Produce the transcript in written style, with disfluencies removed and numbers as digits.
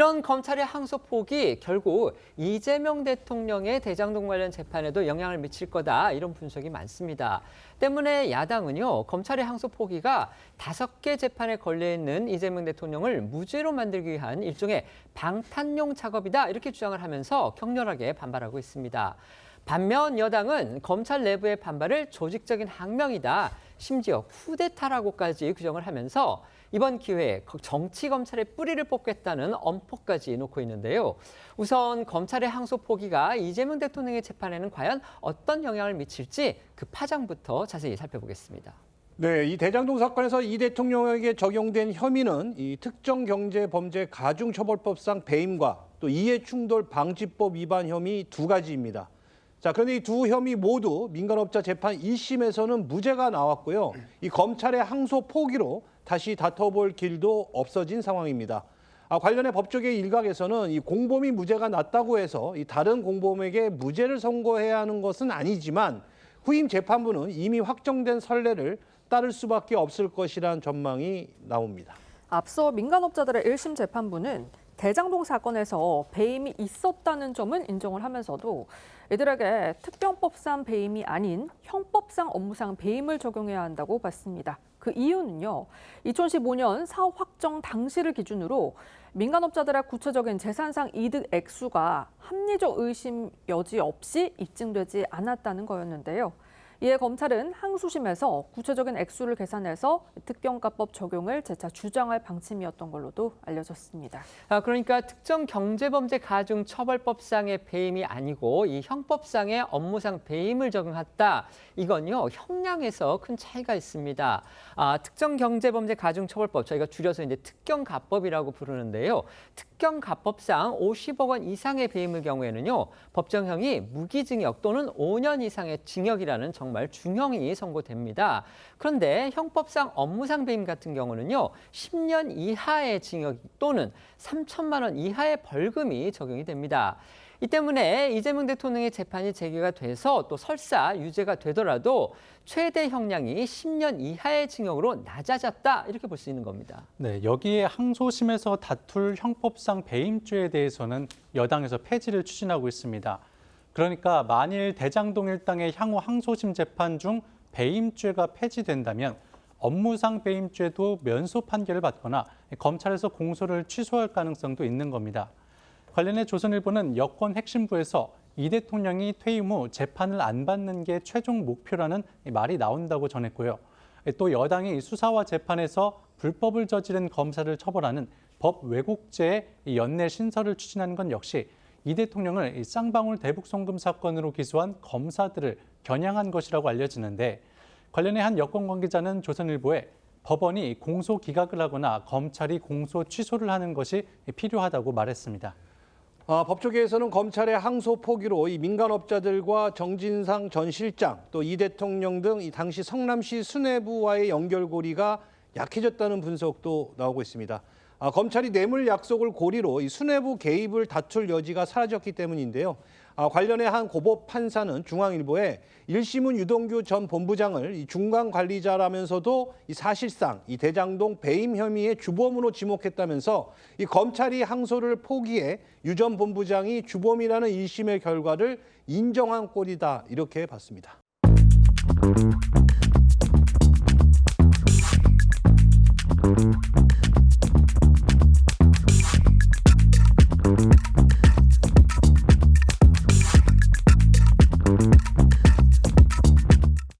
이런 검찰의 항소폭이 결국 이재명 대통령의 대장동 관련 재판에도 영향을 미칠 거다, 이런 분석이 많습니다. 때문에 야당은요, 검찰의 항소포기가 5개 재판에 걸려있는 이재명 대통령을 무죄로 만들기 위한 일종의 방탄용 작업이다, 이렇게 주장을 하면서 격렬하게 반발하고 있습니다. 반면 여당은 검찰 내부의 반발을 조직적인 항명이다, 심지어 쿠데타라고까지 규정을 하면서 이번 기회에 정치 검찰의 뿌리를 뽑겠다는 엄포까지 놓고 있는데요. 우선 검찰의 항소 포기가 이재명 대통령의 재판에는 과연 어떤 영향을 미칠지 그 파장부터 자세히 살펴보겠습니다. 네, 이 대장동 사건에서 이 대통령에게 적용된 혐의는 이 특정경제범죄 가중처벌법상 배임과 또 이해충돌 방지법 위반 혐의 2가지입니다. 자, 그런데 이 두 혐의 모두 민간업자 재판 1심에서는 무죄가 나왔고요. 이 검찰의 항소 포기로 다시 다퉈볼 길도 없어진 상황입니다. 관련해 법조계 일각에서는 이 공범이 무죄가 났다고 해서 이 다른 공범에게 무죄를 선고해야 하는 것은 아니지만 후임 재판부는 이미 확정된 선례를 따를 수밖에 없을 것이라는 전망이 나옵니다. 앞서 민간업자들의 1심 재판부는 대장동 사건에서 배임이 있었다는 점은 인정을 하면서도 이들에게 특경법상 배임이 아닌 형법상 업무상 배임을 적용해야 한다고 봤습니다. 그 이유는요, 2015년 사업 확정 당시를 기준으로 민간업자들의 구체적인 재산상 이득 액수가 합리적 의심 여지 없이 입증되지 않았다는 거였는데요. 이에 검찰은 항소심에서 구체적인 액수를 계산해서 특경가법 적용을 재차 주장할 방침이었던 걸로도 알려졌습니다. 그러니까 특정 경제범죄 가중처벌법상의 배임이 아니고 이 형법상의 업무상 배임을 적용했다. 이건요, 형량에서 큰 차이가 있습니다. 특정 경제범죄 가중처벌법, 저희가 줄여서 이제 특경가법이라고 부르는데요. 특경가법상 50억 원 이상의 배임의 경우에는요, 법정형이 무기징역 또는 5년 이상의 징역이라는 정말 중형이 선고됩니다. 그런데 형법상 업무상 배임 같은 경우는요, 10년 이하의 징역 또는 3천만 원 이하의 벌금이 적용이 됩니다. 이 때문에 이재명 대통령의 재판이 재개가 돼서 또 설사 유죄가 되더라도 최대 형량이 10년 이하의 징역으로 낮아졌다, 이렇게 볼 수 있는 겁니다. 네, 여기에 항소심에서 다툴 형법상 배임죄에 대해서는 여당에서 폐지를 추진하고 있습니다. 그러니까 만일 대장동 일당의 향후 항소심 재판 중 배임죄가 폐지된다면 업무상 배임죄도 면소 판결을 받거나 검찰에서 공소를 취소할 가능성도 있는 겁니다. 관련해 조선일보는 여권 핵심부에서 이 대통령이 퇴임 후 재판을 안 받는 게 최종 목표라는 말이 나온다고 전했고요. 또 여당이 수사와 재판에서 불법을 저지른 검사를 처벌하는 법 왜곡죄의 연내 신설을 추진하는 건 역시 이 대통령을 쌍방울 대북 송금 사건으로 기소한 검사들을 겨냥한 것이라고 알려지는데, 관련해 한 여권 관계자는 조선일보에 법원이 공소 기각을 하거나 검찰이 공소 취소를 하는 것이 필요하다고 말했습니다. 법조계에서는 검찰의 항소 포기로 이 민간업자들과 정진상 전 실장, 또 이 대통령 등 이 당시 성남시 수뇌부와의 연결고리가 약해졌다는 분석도 나오고 있습니다. 검찰이 뇌물 약속을 고리로 이 수뇌부 개입을 다툴 여지가 사라졌기 때문인데요. 관련해 한 고법 판사는 중앙일보에 1심은 유동규 전 본부장을 이 중간 관리자라면서도 이 사실상 이 대장동 배임 혐의의 주범으로 지목했다면서 이 검찰이 항소를 포기해 유 전 본부장이 주범이라는 1심의 결과를 인정한 꼴이다, 이렇게 봤습니다.